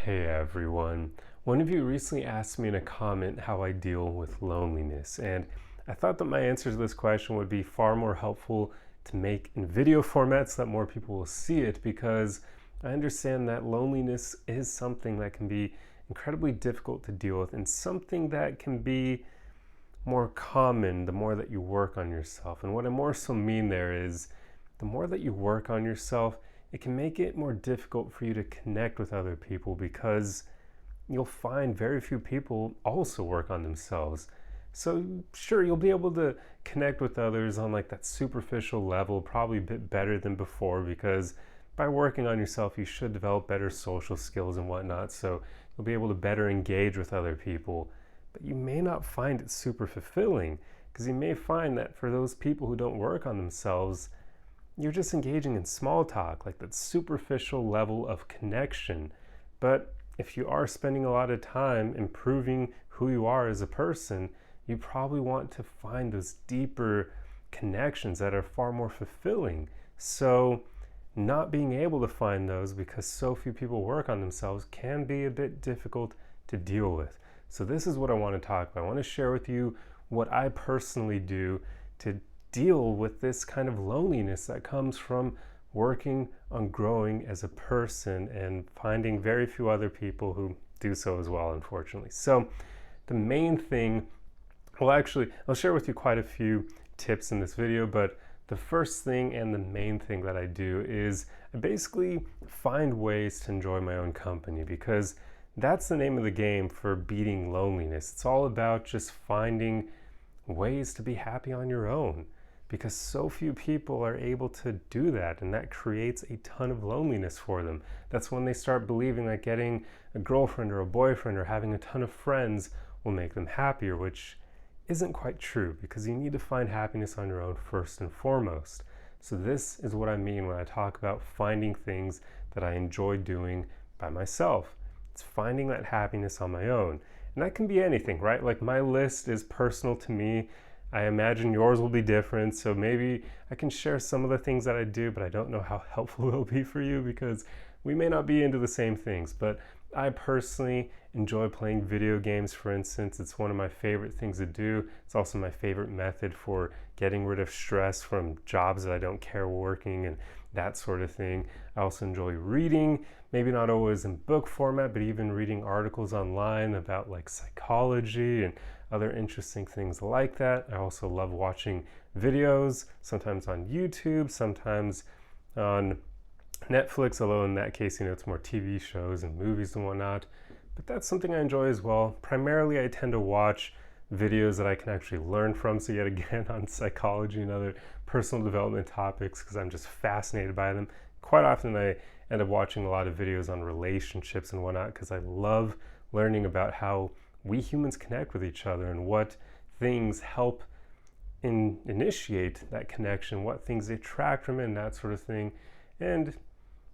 Hey everyone. One of you recently asked me in a comment how I deal with loneliness, and I thought that my answer to this question would be far more helpful to make in video format so that more people will see it, because I understand that loneliness is something that can be incredibly difficult to deal with and something that can be more common the more that you work on yourself. And what I more so mean there is the more that you work on yourself, it can make it more difficult for you to connect with other people because you'll find very few people also work on themselves. So sure, you'll be able to connect with others on like that superficial level, probably a bit better than before, because by working on yourself, you should develop better social skills and whatnot. So you'll be able to better engage with other people. But you may not find it super fulfilling, because you may find that for those people who don't work on themselves, you're just engaging in small talk, like that superficial level of connection. But if you are spending a lot of time improving who you are as a person, you probably want to find those deeper connections that are far more fulfilling. So, not being able to find those because so few people work on themselves can be a bit difficult to deal with. So, this is what I want to talk about. I want to share with you what I personally do to deal with this kind of loneliness that comes from working on growing as a person and finding very few other people who do so as well, unfortunately. So the main thing, well, actually, I'll share with you quite a few tips in this video, but the first thing and the main thing that I do is I basically find ways to enjoy my own company, because that's the name of the game for beating loneliness. It's all about just finding ways to be happy on your own, because so few people are able to do that, and that creates a ton of loneliness for them. That's when they start believing that getting a girlfriend or a boyfriend or having a ton of friends will make them happier, which isn't quite true, because you need to find happiness on your own first and foremost. So this is what I mean when I talk about finding things that I enjoy doing by myself. It's finding that happiness on my own. And that can be anything, right? Like, my list is personal to me. I imagine yours will be different, so maybe I can share some of the things that I do, but I don't know how helpful it'll be for you, because we may not be into the same things. But I personally enjoy playing video games, for instance. It's one of my favorite things to do. It's also my favorite method for getting rid of stress from jobs that I don't care working and that sort of thing. I also enjoy reading, maybe not always in book format, but even reading articles online about like psychology and other interesting things like that. I also love watching videos, sometimes on YouTube, sometimes on Netflix, although in that case, it's more TV shows and movies and whatnot. But that's something I enjoy as well. Primarily, I tend to watch videos that I can actually learn from, so yet again on psychology and other personal development topics, because I'm just fascinated by them. Quite often I end up watching a lot of videos on relationships and whatnot, because I love learning about how we humans connect with each other and what things help initiate that connection, what things detract from it, and that sort of thing. And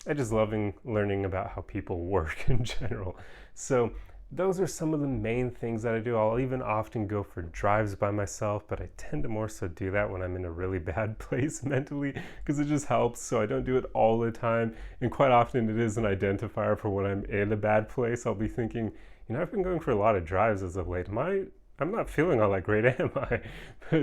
I just loving learning about how people work in general. So those are some of the main things that I do. I'll even often go for drives by myself, but I tend to more so do that when I'm in a really bad place mentally, because it just helps. So I don't do it all the time. And quite often it is an identifier for when I'm in a bad place. I'll be thinking, I've been going for a lot of drives as of late. I'm not feeling all that great, am I?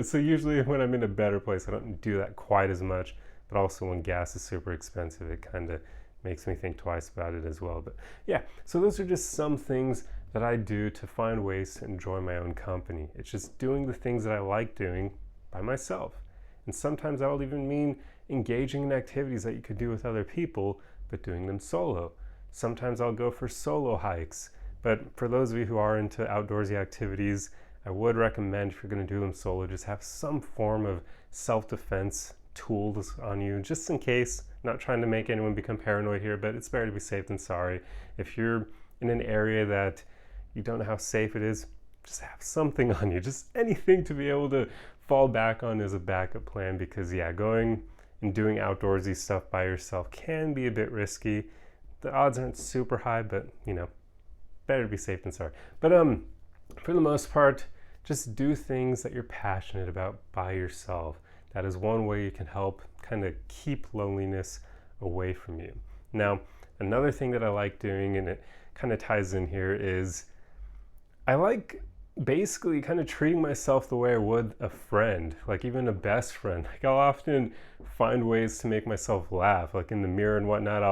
So usually when I'm in a better place, I don't do that quite as much. But also when gas is super expensive, it kind of makes me think twice about it as well. But yeah, so those are just some things that I do to find ways to enjoy my own company. It's just doing the things that I like doing by myself. And sometimes that'll even mean engaging in activities that you could do with other people, but doing them solo. Sometimes I'll go for solo hikes. But for those of you who are into outdoorsy activities, I would recommend, if you're going to do them solo, just have some form of self-defense tools on you, just in case. Not trying to make anyone become paranoid here, but it's better to be safe than sorry. If you're in an area that you don't know how safe it is, just have something on you, just anything to be able to fall back on as a backup plan, because going and doing outdoorsy stuff by yourself can be a bit risky. The odds aren't super high, but better to be safe than sorry. But for the most part, just do things that you're passionate about by yourself. That is one way you can help kind of keep loneliness away from you. Now, another thing that I like doing, and it kind of ties in here is I like basically kind of treating myself the way I would a friend, like even a best friend. Like I'll often find ways to make myself laugh, like in the mirror and whatnot.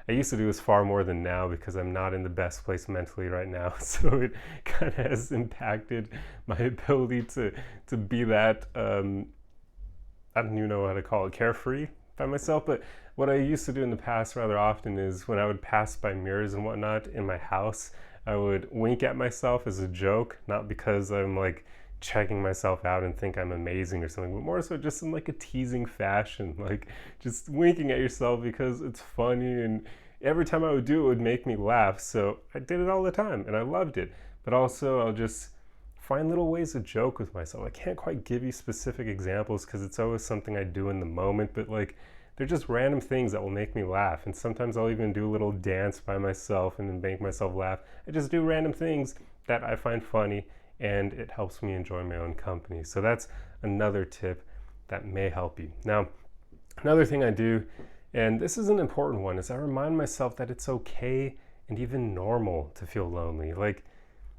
I used to do this far more than now because I'm not in the best place mentally right now. So it kind of has impacted my ability to be that I don't even know how to call it, carefree by myself. But what I used to do in the past rather often is when I would pass by mirrors and whatnot in my house, I would wink at myself as a joke, not because I'm like checking myself out and think I'm amazing or something, but more so just in like a teasing fashion, like just winking at yourself because it's funny. And every time I would do it, it would make me laugh. So I did it all the time and I loved it. But also I'll just find little ways to joke with myself. I can't quite give you specific examples because it's always something I do in the moment, but like they're just random things that will make me laugh. And sometimes I'll even do a little dance by myself and then make myself laugh. I just do random things that I find funny and it helps me enjoy my own company. So that's another tip that may help you. Now, another thing I do, and this is an important one, is I remind myself that it's okay and even normal to feel lonely. Like,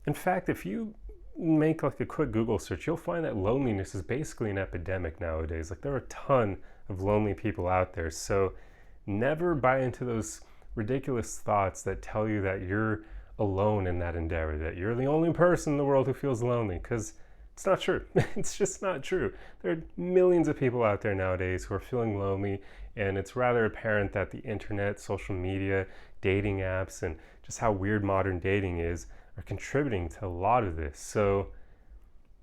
in fact, if you make like a quick Google search, you'll find that loneliness is basically an epidemic nowadays. Like there are a ton of lonely people out there. So never buy into those ridiculous thoughts that tell you that you're alone in that endeavor, that you're the only person in the world who feels lonely, because it's not true. It's just not true. There are millions of people out there nowadays who are feeling lonely, and it's rather apparent that the internet, social media, dating apps, and just how weird modern dating is are contributing to a lot of this. So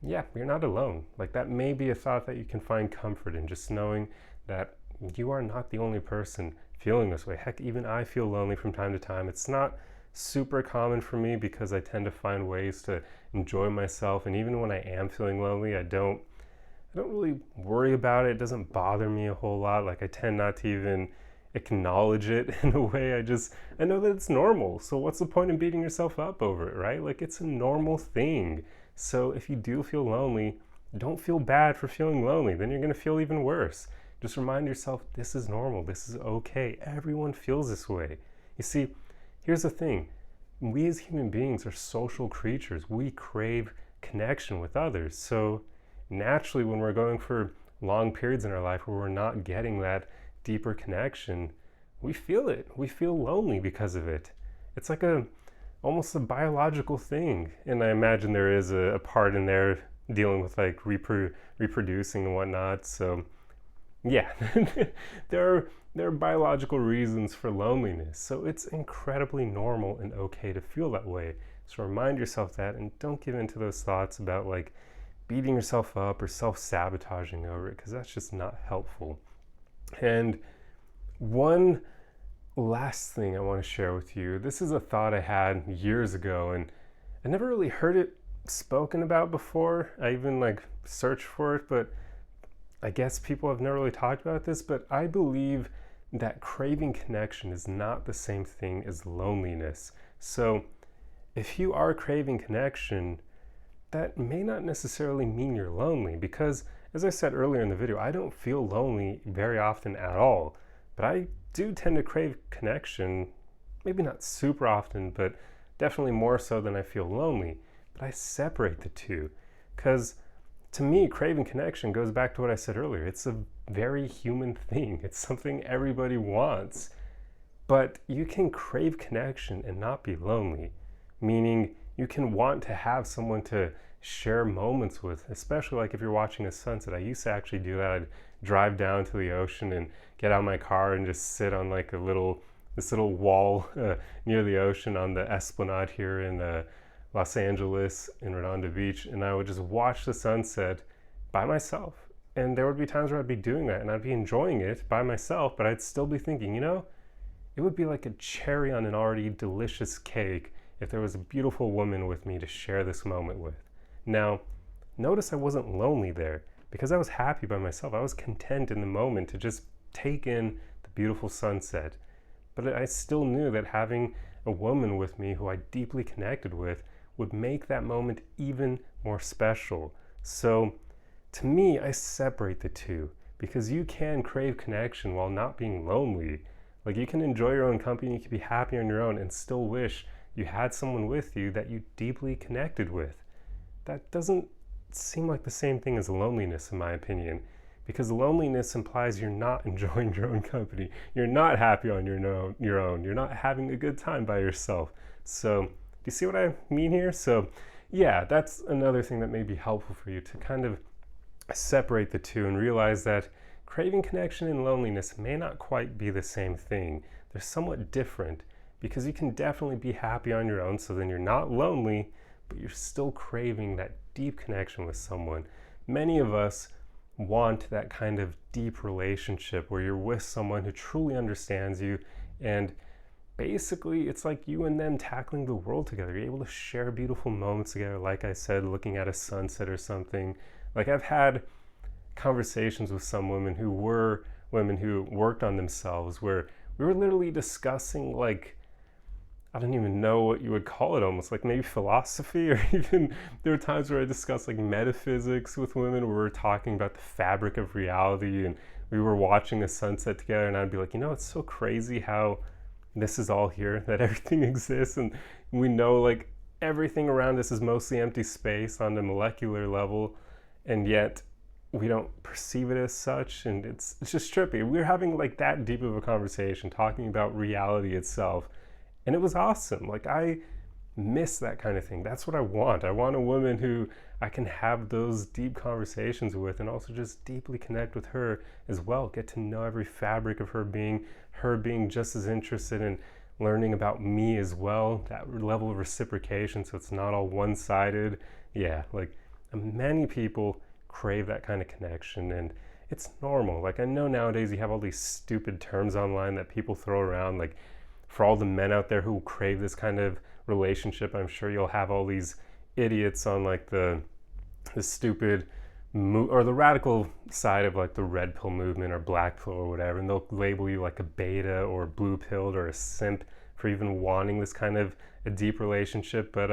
yeah, you're not alone. Like that may be a thought that you can find comfort in, just knowing that you are not the only person feeling this way. Heck, even I feel lonely from time to time. It's not super common for me because I tend to find ways to enjoy myself, and even when I am feeling lonely, I don't really worry about it. It doesn't bother me a whole lot. Like I tend not to even acknowledge it in a way. I know that it's normal. So what's the point in beating yourself up over it, right? Like it's a normal thing. So if you do feel lonely, don't feel bad for feeling lonely. Then you're going to feel even worse. Just remind yourself, this is normal. This is okay. Everyone feels this way. You see, here's the thing. We as human beings are social creatures. We crave connection with others. So naturally, when we're going for long periods in our life where we're not getting that deeper connection, we feel it. We feel lonely because of it. It's like almost a biological thing. And I imagine there is a part in there dealing with like reproducing and whatnot. So yeah, there are biological reasons for loneliness. So it's incredibly normal and okay to feel that way. So remind yourself that, and don't give in to those thoughts about like beating yourself up or self-sabotaging over it, because that's just not helpful. And one last thing I want to share with you. This is a thought I had years ago, and I never really heard it spoken about before. I even like searched for it, but I guess people have never really talked about this. But I believe that craving connection is not the same thing as loneliness. So if you are craving connection, that may not necessarily mean you're lonely, because as I said earlier in the video, I don't feel lonely very often at all, but I do tend to crave connection, maybe not super often, but definitely more so than I feel lonely. But I separate the two, because to me, craving connection goes back to what I said earlier. It's a very human thing. It's something everybody wants. But you can crave connection and not be lonely, meaning you can want to have someone to share moments with, especially like if you're watching a sunset. I used to actually do that. I'd drive down to the ocean and get out of my car and just sit on like this little wall near the ocean on the Esplanade here in Los Angeles in Redondo Beach, and I would just watch the sunset by myself. And there would be times where I'd be doing that and I'd be enjoying it by myself, but I'd still be thinking, it would be like a cherry on an already delicious cake if there was a beautiful woman with me to share this moment with. Now, notice I wasn't lonely there because I was happy by myself. I was content in the moment to just take in the beautiful sunset. But I still knew that having a woman with me who I deeply connected with would make that moment even more special. So to me, I separate the two, because you can crave connection while not being lonely. Like you can enjoy your own company, you can be happy on your own and still wish you had someone with you that you deeply connected with. That doesn't seem like the same thing as loneliness, in my opinion, because loneliness implies you're not enjoying your own company. You're not happy on your own. You're not having a good time by yourself. So, do you see what I mean here? So, yeah, that's another thing that may be helpful for you to kind of separate the two and realize that craving connection and loneliness may not quite be the same thing. They're somewhat different because you can definitely be happy on your own, so then you're not lonely, but you're still craving that deep connection with someone. Many of us want that kind of deep relationship where you're with someone who truly understands you, and basically it's like you and them tackling the world together. You're able to share beautiful moments together, like I said, looking at a sunset or something. Like, I've had conversations with some women who worked on themselves, where we were literally discussing, like, I don't even know what you would call it, almost like maybe philosophy, or even there were times where I discussed like metaphysics with women, where we were talking about the fabric of reality, and we were watching a sunset together, and I'd be like, it's so crazy how this is all here, that everything exists, and we know like everything around us is mostly empty space on the molecular level, and yet we don't perceive it as such, and it's just trippy. We were having like that deep of a conversation talking about reality itself, and it was awesome. Like, I miss that kind of thing. That's what I want. I want a woman who I can have those deep conversations with, and also just deeply connect with her as well. Get to know every fabric of her being just as interested in learning about me as well. That level of reciprocation, so it's not all one-sided. Yeah, like, many people crave that kind of connection, and it's normal. Like, I know nowadays you have all these stupid terms online that people throw around, like, for all the men out there who crave this kind of relationship, I'm sure you'll have all these idiots on like the stupid or the radical side of like the red pill movement or black pill or whatever, and they'll label you like a beta or blue pilled or a simp for even wanting this kind of a deep relationship. But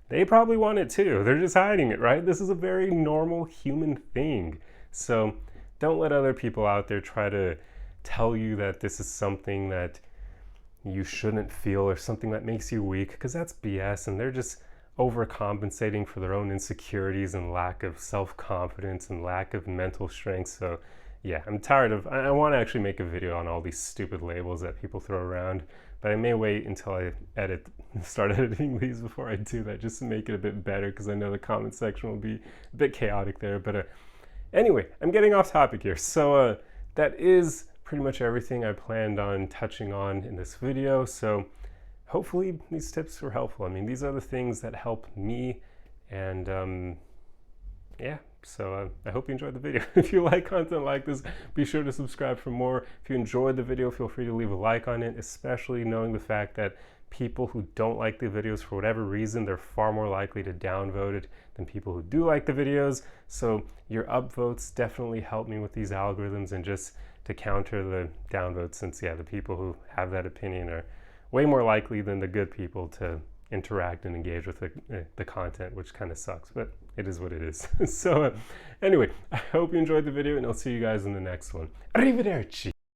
they probably want it too. They're just hiding it, right? This is a very normal human thing. So don't let other people out there try to tell you that this is something that you shouldn't feel or something that makes you weak, because that's BS, and they're just overcompensating for their own insecurities and lack of self-confidence and lack of mental strength. So yeah, I'm tired of, I want to actually make a video on all these stupid labels that people throw around, but I may wait until I start editing these before I do that, just to make it a bit better, because I know the comment section will be a bit chaotic there. But anyway, I'm getting off topic here. So that is pretty much everything I planned on touching on in this video. So hopefully these tips were helpful. I mean, these are the things that help me, and yeah, so I hope you enjoyed the video. If you like content like this, be sure to subscribe for more. If you enjoyed the video, feel free to leave a like on it, especially knowing the fact that people who don't like the videos for whatever reason, they're far more likely to downvote it than people who do like the videos. So your upvotes definitely help me with these algorithms and just to counter the downvotes, since yeah, the people who have that opinion are way more likely than the good people to interact and engage with the content, which kind of sucks, but it is what it is. So anyway, I hope you enjoyed the video, and I'll see you guys in the next one. Arrivederci!